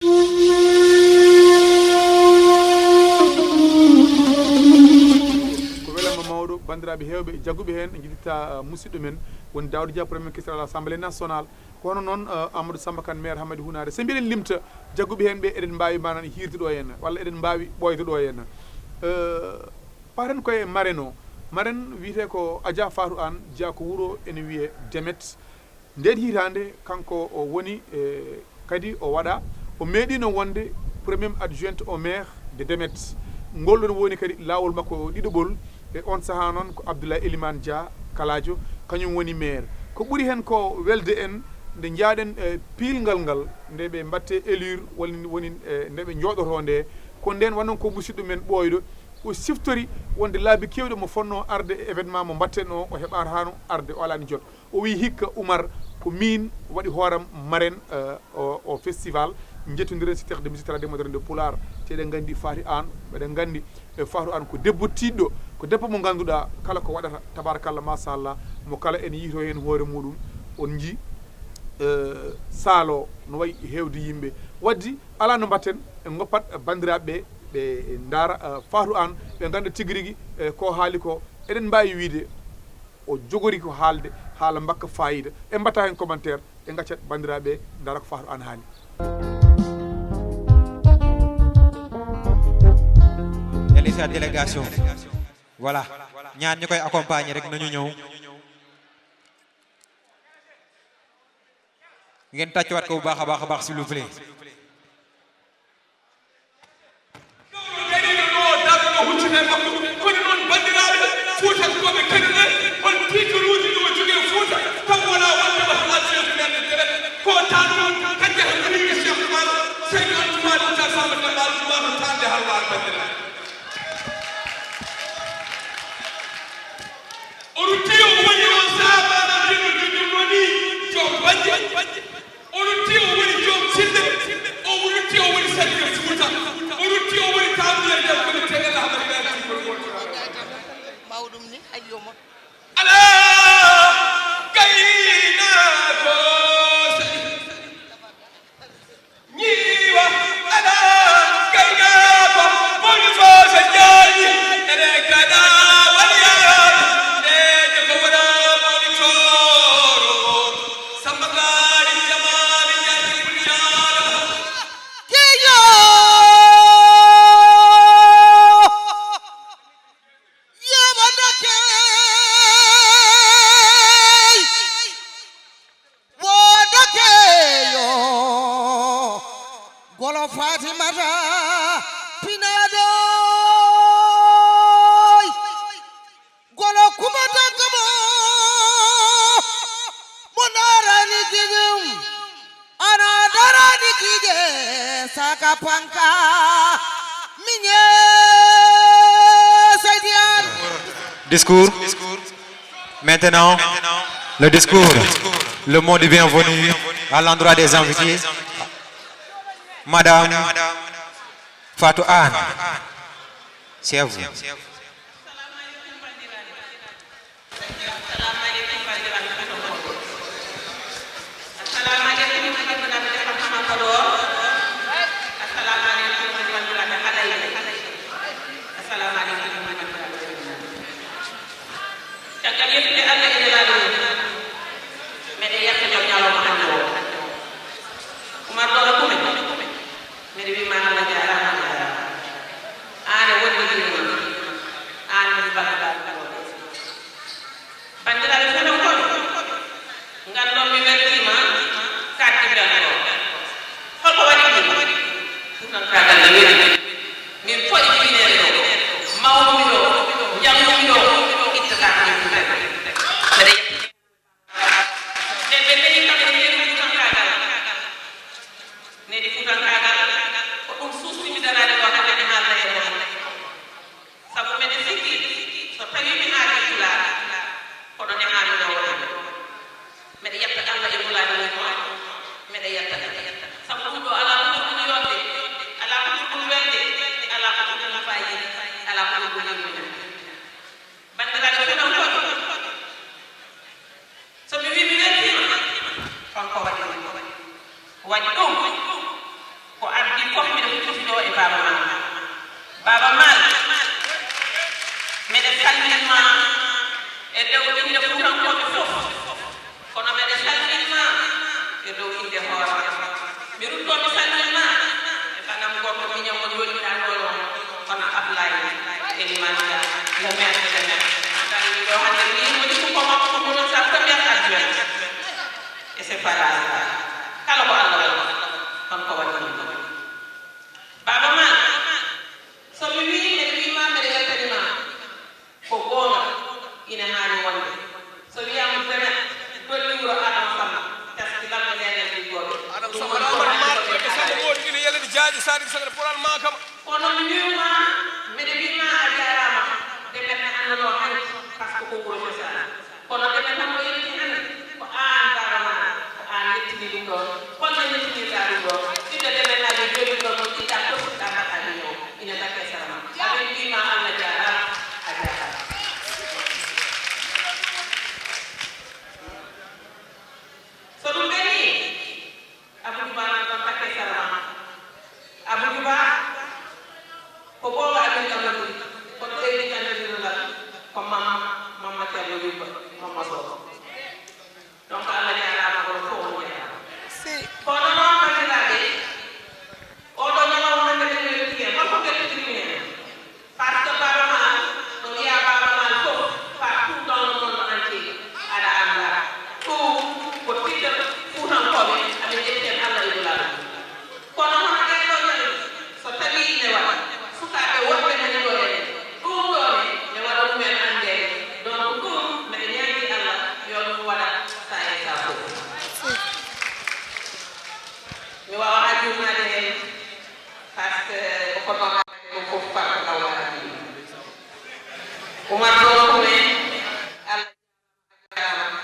ko welama mawɗo bandiraɓe hewɓe jagguɓe hen jiɗitta musidɗo men woni Daouda Dia premier ministre à l'Assemblée nationale kono noon Amadou Samba Kane maire Hamady Hounare so mbiɗen limta jagguɓe hen ɓe eɗen mbawi manan hirde ɗo henna walla eɗen mbawi ɓoyde ɗo henna paren koye marraine o marraine wiyete ko Adja Fatou Anne Dia ko wuuro ene wiye Demet nden hitande kanko o woni kadi o waɗa o meeɗino wonde premier adjointe au maire de Demet ngol ɗon woni kadi lawol makko ɗiɗoɓol e on saaha noon ko Abdoulaye Elimane Dia Kaladio kañum woni maire ko ɓuuri hen ko welde en nde jaaɗen piilngal ngal nde ɓe mbatte élire woni nde ɓe jooɗoto nde ko nden wanon ko musidɗo men ɓooyɗo o siftori wonde laabi kewɗe mo fonno arde événement mo mbatten o heɓata hano arde o alani jot o wi hikka Oumar ko min waɗi hooram marraine o festival jettodiren si terre de musique traditionnelle moderne de Pulaar te eɗen gandi Faty Anne eɗen gandi Fatou Anne ko debbo tiɗɗo ko debbo mo ganduɗa kala ko waɗata tabarakallah machallah mo kala ene yiito hen hoore muɗum on jii saalo no wayi hewde yimɓe waddi ala no mbatten e goppat bandiraɓeɓe ɓe daara Fatou Anne ɓe ganda tigui rigui ko haali ko eɗen mbawi wiide o jogori ko haalde haala mbakka fayida e mbatta hen commentaire e gaccat bandiraɓe daara ko Fatou Anne haali sa délégation voilà ñaan ñi koy accompagner rek nañu ñëw ngeen tàccuwaat ko bu baax a baax s'il vous plaît Discours. Maintenant, le discours, le mot de bienvenue à l'endroit des invités. Madame Fatou Anne, c'est à vous. ko Baba Mal mede salminma e dow inde fuutankoɓe fof kono mede salminma e dow inde hoore mi ruttomi salminma e banam gorko miñamo jooɗiɗa ɗo kono Ablaye Elimania le maire de Demet andani ɗo hande ni woni ko makko ko monon sa première adjointe et c'est pas là kala ko Allah waɗi on ko waɗi Baba Mal so mi wi mbeɗa wima mbeɗa weltanima ko goonga ina haani wonde so wiyama Demet dolli wuro Adama Samba taski lamɓe nenen liggoɓe Adama Samba ɓe sade moɗi ina yelede jaaji sadi sagre poral ma kam kono mi wiwma mbeɗa wima a jarama Demet ne annano hanki par ce que ko wuro cosana kono Demet tan ko yetti hande ko an Baba Mal ko an yettini ɗum ɗon holno yettinirɗa ɗum ɗon ɓiɗɗo Demet naji jooɗi ɗon no ɗiɗɗa tosuɗa mbaɗɗa ñoo ina dakke sarama aɓen wima Allah jarama a jarama so ɗum ɓeni Abdou Ba nan ɗon dakke sarama Abdou Ba ko ɓooga amin kamnaturi kono ɓeydi janodiringal ko mamma Cerno Yubba mamma Sow donc Allah jarama kono fof on jarama kono noon bandiraɓe oɗo ñalawma hande ɗen wettike holko ɓettitimi hen par ce que Baba Mal ɗo wiya Baba Mal fof partout dans le monde entier aɗa anda ɗum ko tiɗɗo fuutankoɓe amin ƴetten Allah e dulaɗo kono hono ɗen ɗo ñawi so tawi ne waɗa sukaɓe wonɓe nani ɗo en ɗum ɗone ne waɗa ɗumen ande donc ɗum mbeɗe ñaagi Allah yo ɗum waɗa sa e sa fof mi wawa hajjumnade hen par ce que ko noon ɗum fof parko law waɗa Oumar ɗo kume Allah jarama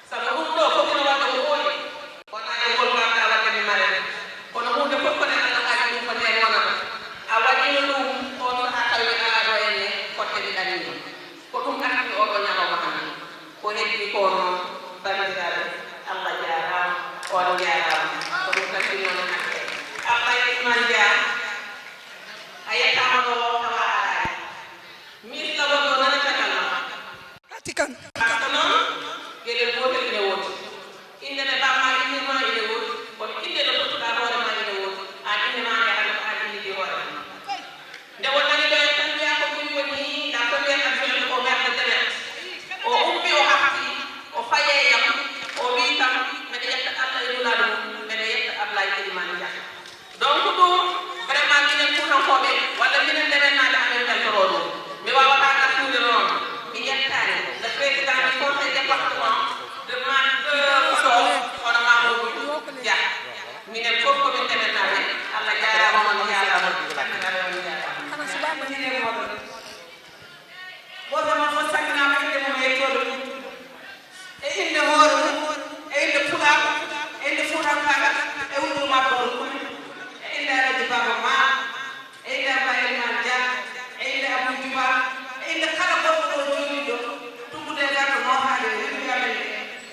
sabu ɗum ɗo fof no wadde ko woni wona e ngol garɗa wadde mi marene kono hunde fof ko neɗɗo ɗaɗi ɗum ko nden wonata a waɗino ɗum on ha tawi ala ɗo enne kotte ɗi ɗanino ko ɗum arti oɗo ñalawma hande ko heddi ko noon bandiraɓe Allah jarama on jarama ko ɗum kasi noon hande Allah yeɗiman jaar a yettama ɗo tawa alaani misla wonɗo nana caggal ma atikan par ce que noon gueɗel gotel ine woodi inde ne bamma innirma ine woodi kono inde no pottuɗa hoore ma ine woodi an inde ma jahande ko an innidi hoore ma nde wonnani ɗo en tan wiya ko ɗum woni la première adjointe au maire de Demet o ummi o hafti o faye yam o wi kam mbeɗa yetta Allah e dulaɗo mum mbeɗa yetta Ablaye Elimane Dia donc ɗum vraiment minen fuutankoɓe walla minen ndemennaɓe amen beltoro ɗum mi wawata artude noon mi yettani le président du conseil département de hono Mamadou Dia minen fof komin ndemennaɓe Allah jarama on jarama sakinaɓe on jarama wotama fof sakkinama inde mum yettoɗo ɗum e inde hoore mum e inde pulaako e inde fuutankaɓe e wuro mabɓol ɗum e inde alaji Baba Mal e inde Ablaye Elimane Dia e inde Abou Djiba e inde kala goɗɗo ɗo jooɗiɗo tuggude garɗo nootade wiyamen ɓe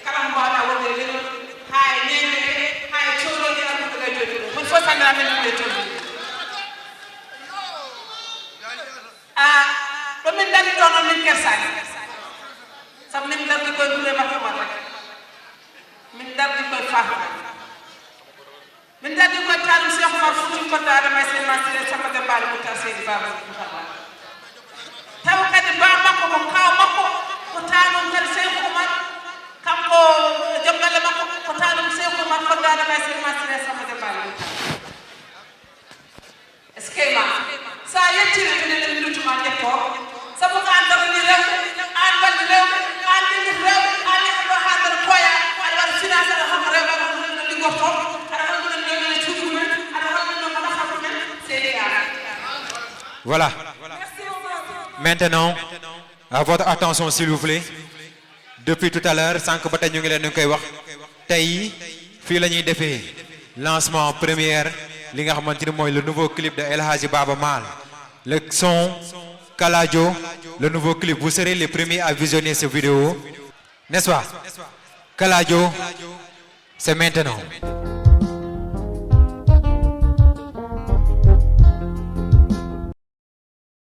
kala mo mbawɗa wonde lelol ha e ñembe ɗe ha e cohloɗe arduɗoɗe jooɗiɗo mon fof sanniramen ɗum e tolni ɗo min dari ɗo noon min kersani sabu min dardi koye dure makko mat rek min dardi koye Fatou min dardi koye talum Cheikh Oumar Foutiyou Koddo Adama Souleymane Siré Samba Demba Moutar Seydi Baba Mouhammad taw kadi ba makko ko kaw makko ko talum kadi Cheikh Oumar kanko joom galle makko ko talum Cheikh Oumar Koddo Adama Souleymane Siré Samba Demba Moutar est ce que ma sa yettiri minen en lutuma ƴetto sabu ko an darani rewɓe an walli rewɓe an ɗinni rewɓe an neɗɗo ɗo ha nder koya aɗa waɗa finance aɗa hono rewɓe aɗa hono no liggorto aɗa hono ɗumen rewɓe cuuɗi mumen aɗa hono ɗum no ko nafata ɗumen seydi Yara Voilà. Maintenant, à votre attention s'il vous plaît. Depuis tout à l'heure, sànq ba tey ñu ngi leen di koy wax tey fii la ñuy defee lancement première li nga xamante ni mooy le nouveau clip de El Hadji Baba Mal. Le son Kalajo, le nouveau clip. Vous serez les premiers à visionner cette vidéo, n'est-ce pas? Kalajo, c'est maintenant.